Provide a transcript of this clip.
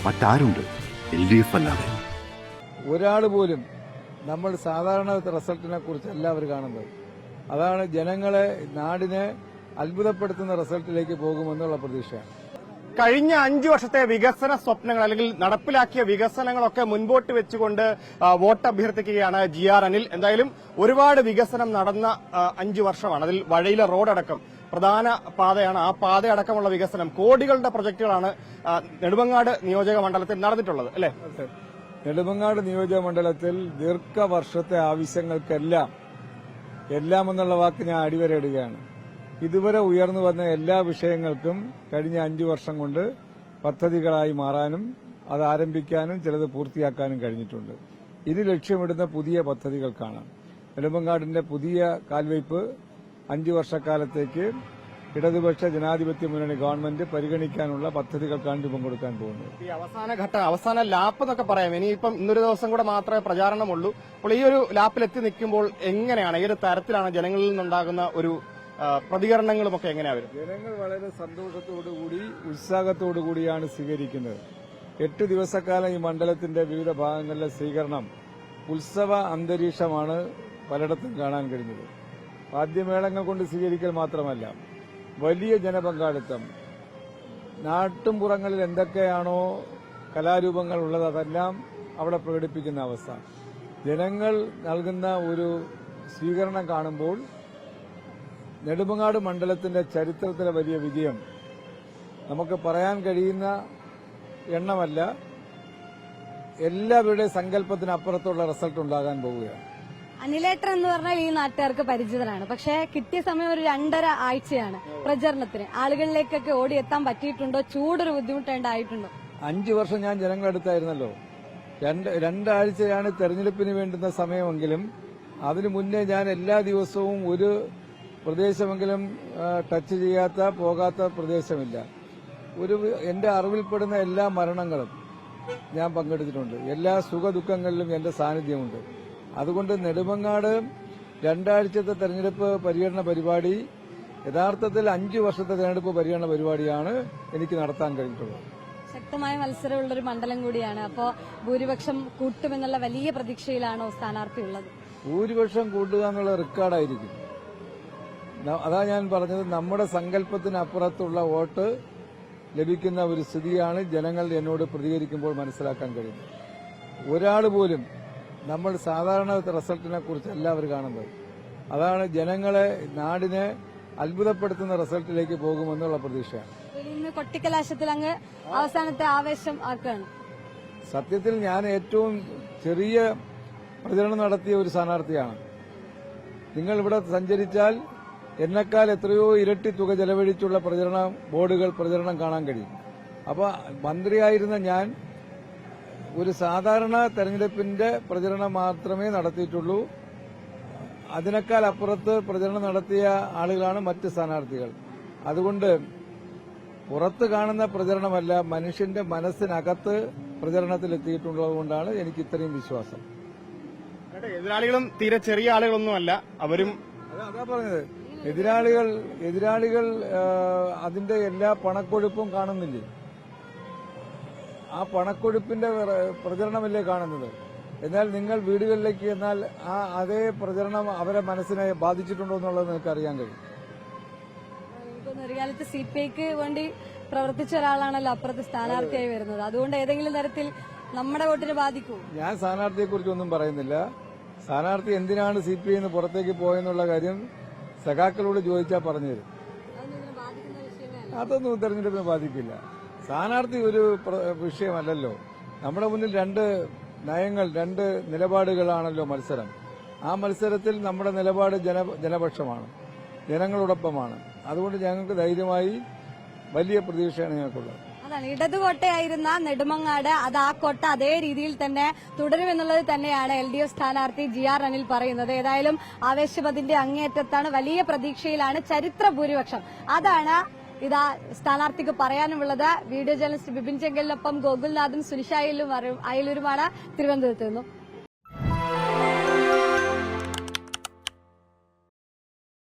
മറ്റാരുണ്ട് LDF അല്ലാതെ? ഒരാൾ പോലും നമ്മൾ സാധാരണ റിസൾട്ടിനെ കുറിച്ചല്ല അവർ കാണുന്നത്. അതാണ് ജനങ്ങളെ, നാടിനെ അത്ഭുതപ്പെടുത്തുന്ന റിസൾട്ടിലേക്ക് പോകുമെന്നുള്ള പ്രതീക്ഷയാണ്. കഴിഞ്ഞ 5 വർഷത്തെ വികസന സ്വപ്നങ്ങൾ അല്ലെങ്കിൽ നടപ്പിലാക്കിയ വികസനങ്ങളൊക്കെ മുൻപോട്ട് വെച്ചുകൊണ്ട് വോട്ട് അഭ്യർത്ഥിക്കുകയാണ് GR അനിൽ. എന്തായാലും ഒരുപാട് വികസനം നടന്ന 5 വർഷമാണ്. അതിൽ വഴിയിലെ റോഡടക്കം പ്രധാന പാതയാണ്. ആ പാതയടക്കമുള്ള വികസനം, കോടികളുടെ പ്രൊജക്ടുകളാണ് നെടുമങ്ങാട് നിയോജക മണ്ഡലത്തിൽ നടന്നിട്ടുള്ളത്, അല്ലേ? നെടുമങ്ങാട് നിയോജക മണ്ഡലത്തിൽ ദീർഘവർഷത്തെ ആവശ്യങ്ങൾക്കെല്ലാം എന്നുള്ള വാക്ക് ഞാൻ അടിവരയിടുകയാണ്. ഇതുവരെ ഉയർന്നു വന്ന എല്ലാ വിഷയങ്ങൾക്കും കഴിഞ്ഞ 5 വർഷം കൊണ്ട് പദ്ധതികളായി മാറാനും അത് ആരംഭിക്കാനും ചിലത് പൂർത്തിയാക്കാനും കഴിഞ്ഞിട്ടുണ്ട്. ഇത് ലക്ഷ്യമിടുന്ന പുതിയ പദ്ധതികൾക്കാണ്. നെടുമങ്ങാടിന്റെ പുതിയ കാൽവയ്പ് 5 വർഷക്കാലത്തേക്ക് ഇടതുപക്ഷ ജനാധിപത്യ മുന്നണി ഗവൺമെന്റ് പരിഗണിക്കാനുള്ള പദ്ധതികൾക്കാണ് രൂപം കൊടുക്കാൻ പോകുന്നത്. ഈ അവസാന ലാപ്പ് എന്നൊക്കെ പറയാം. ഇനിയിപ്പം ഇന്നൊരു ദിവസം കൂടെ മാത്രമേ പ്രചാരണമുള്ളൂ. അപ്പോൾ ഈ ഒരു ലാപ്പിലെത്തി നിൽക്കുമ്പോൾ എങ്ങനെയാണ്, ഏത് തരത്തിലാണ് ജനങ്ങളിൽ നിന്നുണ്ടാകുന്ന ഒരു പ്രതികരണങ്ങളുമൊക്കെ എങ്ങനെയാ വരും? ജനങ്ങൾ വളരെ സന്തോഷത്തോടുകൂടി ഉത്സാഹത്തോടുകൂടിയാണ് സ്വീകരിക്കുന്നത്. 8 ദിവസക്കാലം ഈ മണ്ഡലത്തിന്റെ വിവിധ ഭാഗങ്ങളിലെ സ്വീകരണം ഉത്സവ അന്തരീക്ഷമാണ് പലയിടത്തും കാണാൻ കഴിഞ്ഞത്. വാദ്യമേളങ്ങൾ കൊണ്ട് സ്വീകരിക്കൽ മാത്രമല്ല, വലിയ ജനപങ്കാളിത്തം. നാട്ടുംപുറങ്ങളിൽ എന്തൊക്കെയാണോ കലാരൂപങ്ങൾ ഉള്ളത് അതെല്ലാം അവിടെ പ്രകടിപ്പിക്കുന്ന അവസ്ഥ. ജനങ്ങൾ നൽകുന്ന ഒരു സ്വീകരണം കാണുമ്പോൾ നെടുമങ്ങാട് മണ്ഡലത്തിന്റെ ചരിത്രത്തിലെ വലിയ വിജയം നമുക്ക് പറയാൻ കഴിയുന്ന എണ്ണമല്ല, എല്ലാവരുടെയും സങ്കല്പത്തിനപ്പുറത്തുള്ള റിസൾട്ട് ഉണ്ടാകാൻ പോവുകയാണ്. അനിലേട്ടൻ എന്ന് പറഞ്ഞാൽ ഈ നാട്ടുകാർക്ക് പരിചിതനാണ്. പക്ഷേ കിട്ടിയ സമയം ഒരു 2.5 ആഴ്ചയാണ് പ്രചരണത്തിന്. ആളുകളിലേക്കൊക്കെ ഓടിയെത്താൻ പറ്റിയിട്ടുണ്ടോ? ചൂടൊരു ബുദ്ധിമുട്ടുണ്ടായിട്ടുണ്ടോ? 5 വർഷം ഞാൻ ജനങ്ങളടുത്തായിരുന്നല്ലോ. 2 ആഴ്ചയാണ് തെരഞ്ഞെടുപ്പിന് വേണ്ടുന്ന സമയമെങ്കിലും അതിനു മുന്നേ ഞാൻ എല്ലാ ദിവസവും ഒരു പ്രദേശമെങ്കിലും ടച്ച് ചെയ്യാത്ത, പോകാത്ത പ്രദേശമില്ല. എന്റെ അറിവിൽപ്പെടുന്ന എല്ലാ മരണങ്ങളും ഞാൻ പങ്കെടുത്തിട്ടുണ്ട്. എല്ലാ സുഖദുഃഖങ്ങളിലും എന്റെ സാന്നിധ്യമുണ്ട്. അതുകൊണ്ട് നെടുമങ്ങാട് 2 ആഴ്ചത്തെ തെരഞ്ഞെടുപ്പ് പര്യടന പരിപാടി യഥാർത്ഥത്തിൽ 5 വർഷത്തെ തെരഞ്ഞെടുപ്പ് പര്യടന പരിപാടിയാണ് എനിക്ക് നടത്താൻ കഴിഞ്ഞിട്ടുള്ളത്. ശക്തമായ മത്സരമുള്ളൊരു മണ്ഡലം കൂടിയാണ്. അപ്പോ ഭൂരിപക്ഷം കൂട്ടുമെന്നുള്ള വലിയ പ്രതീക്ഷയിലാണോ സ്ഥാനാർത്ഥി ഉള്ളത്? ഭൂരിപക്ഷം കൂട്ടുക എന്നുള്ള റെക്കോർഡായിരിക്കും. അതാ ഞാൻ പറഞ്ഞത്, നമ്മുടെ സങ്കല്പത്തിനപ്പുറത്തുള്ള വോട്ട് ലഭിക്കുന്ന ഒരു സ്ഥിതിയാണ് ജനങ്ങൾ എന്നോട് പ്രതികരിക്കുമ്പോൾ മനസ്സിലാക്കാൻ കഴിയുന്നത്. ഒരാൾ പോലും നമ്മൾ സാധാരണ റിസൾട്ടിനെ കുറിച്ചല്ല അവർ കാണുന്നത്. അതാണ് ജനങ്ങളെ, നാടിനെ അത്ഭുതപ്പെടുത്തുന്ന റിസൾട്ടിലേക്ക് പോകുമെന്നുള്ള പ്രതീക്ഷയാണ്. ഇന്ന് കൊട്ടിക്കലാശത്തിൽ അങ്ങ് അവസാനത്തെ ആവേശം ആക്കുകയാണ്. സത്യത്തിൽ ഞാൻ ഏറ്റവും ചെറിയ പ്രചരണം നടത്തിയ ഒരു സ്ഥാനാർത്ഥിയാണ്. നിങ്ങൾ ഇവിടെ സഞ്ചരിച്ചാൽ എന്നെക്കാൾ എത്രയോ ഇരട്ടി തുക ചെലവഴിച്ചുള്ള പ്രചരണം കാണാൻ കഴിയും. അപ്പോൾ മന്ത്രിയായിരുന്ന ഞാൻ ഒരു സാധാരണ തെരഞ്ഞെടുപ്പിന്റെ പ്രചരണം മാത്രമേ നടത്തിയിട്ടുള്ളൂ. അതിനേക്കാൾ അപ്പുറത്ത് പ്രചരണം നടത്തിയ ആളുകളാണ് മറ്റ് സ്ഥാനാർത്ഥികൾ. അതുകൊണ്ട് പുറത്ത് കാണുന്ന പ്രചരണമല്ല, മനുഷ്യന്റെ മനസ്സിനകത്ത് പ്രചരണത്തിൽ എത്തിയിട്ടുള്ളതുകൊണ്ടാണ് എനിക്ക് ഇത്രയും വിശ്വാസം. എതിരാളികളും തീരെ ചെറിയ ആളുകളൊന്നുമല്ല, അവരും അതാ പറഞ്ഞത്. എതിരാളികൾ അതിന്റെ എല്ലാ പണക്കൊഴുപ്പും കാണുന്നില്ലേ? ആ പണക്കൊഴുപ്പിന്റെ പ്രചരണമല്ലേ കാണുന്നത്? എന്നാൽ നിങ്ങൾ വീടുകളിലേക്ക് എന്നാൽ ആ അതേ പ്രചരണം അവരെ മനസ്സിനെ ബാധിച്ചിട്ടുണ്ടോ എന്നുള്ളത് നിങ്ങൾക്ക് അറിയാൻ കഴിയും. ഒരു കാലത്ത് CPIക്ക് വേണ്ടി പ്രവർത്തിച്ച ഒരാളാണല്ലോ അപ്പുറത്ത് സ്ഥാനാർത്ഥിയായി വരുന്നത്. അതുകൊണ്ട് ഏതെങ്കിലും തരത്തിൽ നമ്മുടെ വോട്ടിനെ ബാധിക്കുമോ? ഞാൻ സ്ഥാനാർത്ഥിയെക്കുറിച്ചൊന്നും പറയുന്നില്ല. സ്ഥാനാർത്ഥി എന്തിനാണ് CPI നിന്ന് പുറത്തേക്ക് പോയെന്നുള്ള കാര്യം സഖാക്കളോട് ചോദിച്ചാൽ പറഞ്ഞുതരും. അതൊന്നും തെരഞ്ഞെടുപ്പിനെ ബാധിക്കില്ല. സ്ഥാനാർത്ഥി ഒരു വിഷയമല്ലല്ലോ. നമ്മുടെ മുന്നിൽ 2 നയങ്ങൾ, 2 നിലപാടുകളാണല്ലോ മത്സരം. ആ മത്സരത്തിൽ നമ്മുടെ നിലപാട് ജനപക്ഷമാണ്, ജനങ്ങളോടൊപ്പമാണ്. അതുകൊണ്ട് ഞങ്ങൾക്ക് ധൈര്യമായി വലിയ പ്രതീക്ഷയാണ് ഞങ്ങൾക്കുള്ളത്. അതാണ് ഇടതുകോട്ടയായിരുന്ന നെടുമങ്ങാട്, അത് ആ കോട്ട അതേ രീതിയിൽ തന്നെ തുടരുമെന്നുള്ളത് തന്നെയാണ് LDF സ്ഥാനാർത്ഥി GR അനിൽ പറയുന്നത്. ഏതായാലും ആവേശപതിന്റെ അങ്ങേയറ്റത്താണ്, വലിയ പ്രതീക്ഷയിലാണ്, ചരിത്ര ഭൂരിപക്ഷം. അതാണ് ഇതാ സ്ഥാനാർത്ഥിക്ക് പറയാനുള്ളത്. വീഡിയോ ജേർണലിസ്റ്റ് ബിപിൻ ചെങ്കലിനൊപ്പം ഗോകുൽനാഥും സുനിഷ അയലൂരുമാണ് തിരുവനന്തപുരത്ത് നിന്നും.